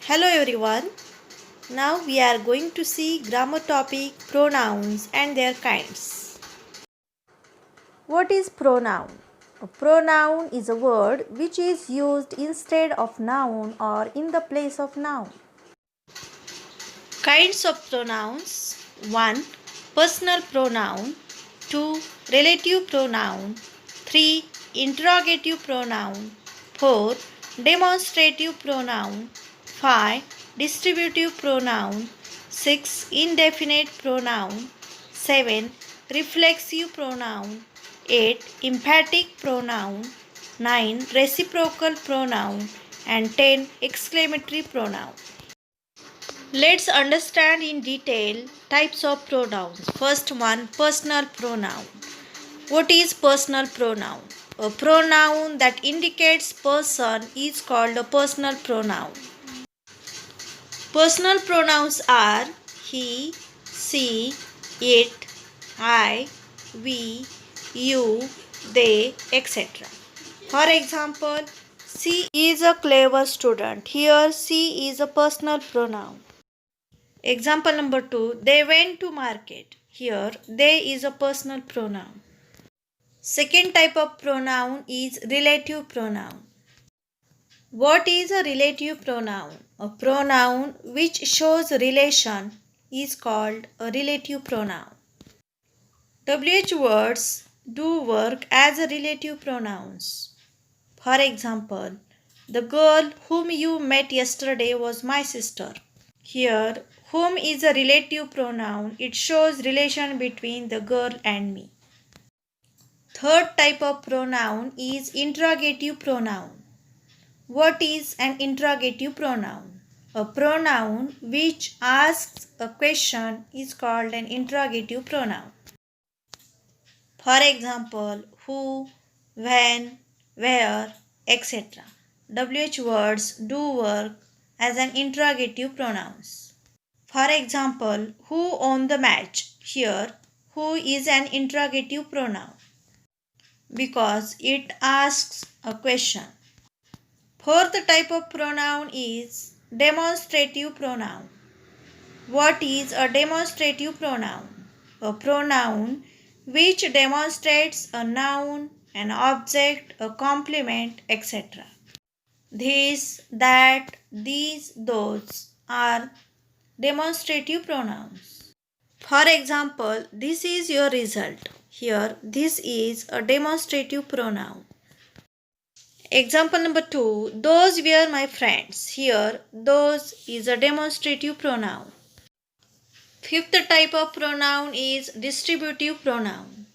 Hello everyone. Now we are going to see grammar topic pronouns and their kinds. What is pronoun? A pronoun is a word which is used instead of noun or in the place of noun. Kinds of pronouns: 1. Personal pronoun, 2. Relative pronoun, 3. Interrogative pronoun, 4. Demonstrative pronoun, 5. Distributive pronoun, 6. Indefinite pronoun, 7. Reflexive pronoun, 8. Emphatic pronoun, 9. Reciprocal pronoun, and 10. Exclamatory pronoun. Let's understand in detail types of pronouns. First one, personal pronoun. What is personal pronoun? A pronoun that indicates person is called a personal pronoun. Personal pronouns are he, she, it, I, we, you, they, etc. For example, she is a clever student. Here, she is a personal pronoun. Example number 2, they went to market. Here, they is a personal pronoun. Second type of pronoun is relative pronoun. What is a relative pronoun? A pronoun which shows relation is called a relative pronoun. WH words do work as a relative pronouns. For example, the girl whom you met yesterday was my sister. Here, whom is a relative pronoun. It shows relation between the girl and me. Third type of pronoun is interrogative pronoun. What is an interrogative pronoun? A pronoun which asks a question is called an interrogative pronoun. For example, who, when, where, etc. WH words do work as an interrogative pronouns. For example, who won the match? Here, who is an interrogative pronoun because it asks a question. Fourth type of pronoun is demonstrative pronoun. What is a demonstrative pronoun? A pronoun which demonstrates a noun, an object, a complement, etc. This, that, these, those are demonstrative pronouns. For example, this is your result. Here, this is a demonstrative pronoun. Example number 2, those were my friends. Here, those is a demonstrative pronoun. Fifth type of pronoun is distributive pronoun.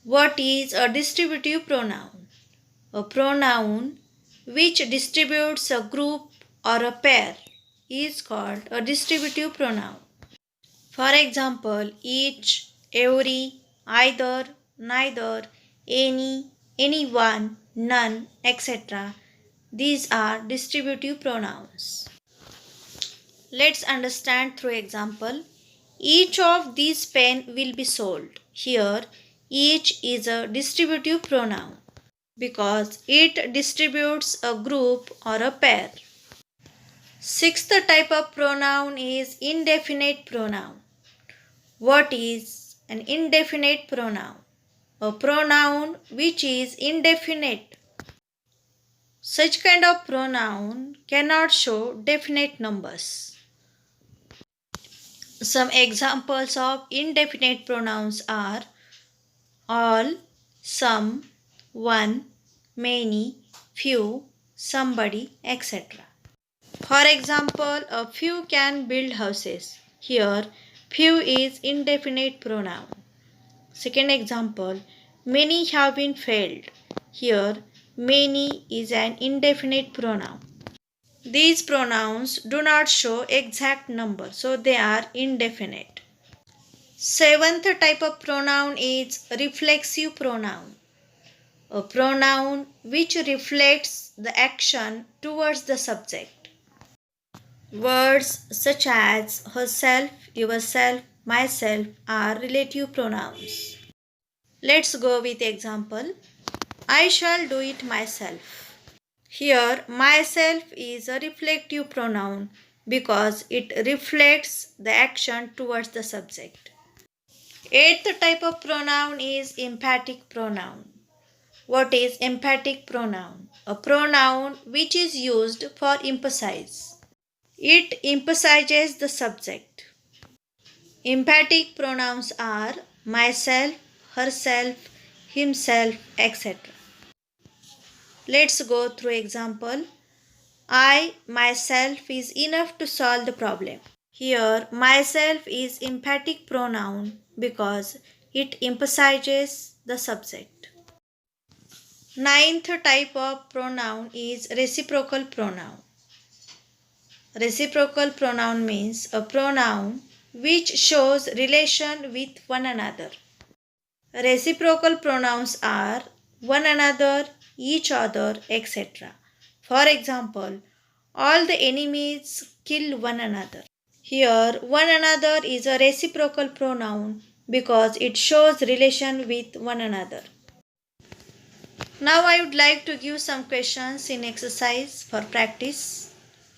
What is a distributive pronoun? A pronoun which distributes a group or a pair is called a distributive pronoun. For example, each, every, either, neither, any, anyone, none, etc. These are distributive pronouns. Let's understand through example. Each of these pen will be sold. Here, each is a distributive pronoun because it distributes a group or a pair. Sixth type of pronoun is indefinite pronoun. What is an indefinite pronoun? A pronoun which is indefinite. Such kind of pronoun cannot show definite numbers. Some examples of indefinite pronouns are all, some, one, many, few, somebody, etc. For example, a few can build houses. Here, few is indefinite pronoun. Second example, many have been failed. Here, many is an indefinite pronoun. These pronouns do not show exact number, so they are indefinite. Seventh type of pronoun is reflexive pronoun. A pronoun which reflects the action towards the subject. Words such as herself, yourself, myself are relative pronouns. Let's go with example. I shall do it myself. Here, myself is a reflective pronoun because it reflects the action towards the subject. Eighth type of pronoun is emphatic pronoun. What is emphatic pronoun? A pronoun which is used for emphasis. It emphasizes the subject. Emphatic pronouns are myself, herself, himself, etc. Let's go through example. I myself is enough to solve the problem. Here, myself is emphatic pronoun because it emphasizes the subject. Ninth type of pronoun is reciprocal pronoun. Reciprocal pronoun means a pronoun which shows relation with one another. Reciprocal pronouns are one another, each other, etc. For example, all the enemies kill one another. Here, one another is a reciprocal pronoun because it shows relation with one another. Now I would like to give some questions in exercise for practice.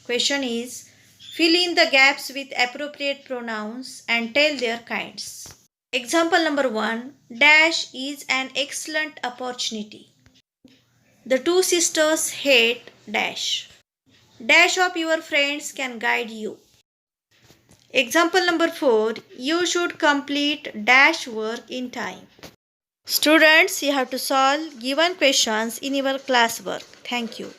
Question is, fill in the gaps with appropriate pronouns and tell their kinds. Example number 1, dash is an excellent opportunity. The two sisters hate dash. Dash of your friends can guide you. Example number 4, you should complete dash work in time. Students, you have to solve given questions in your classwork. Thank you.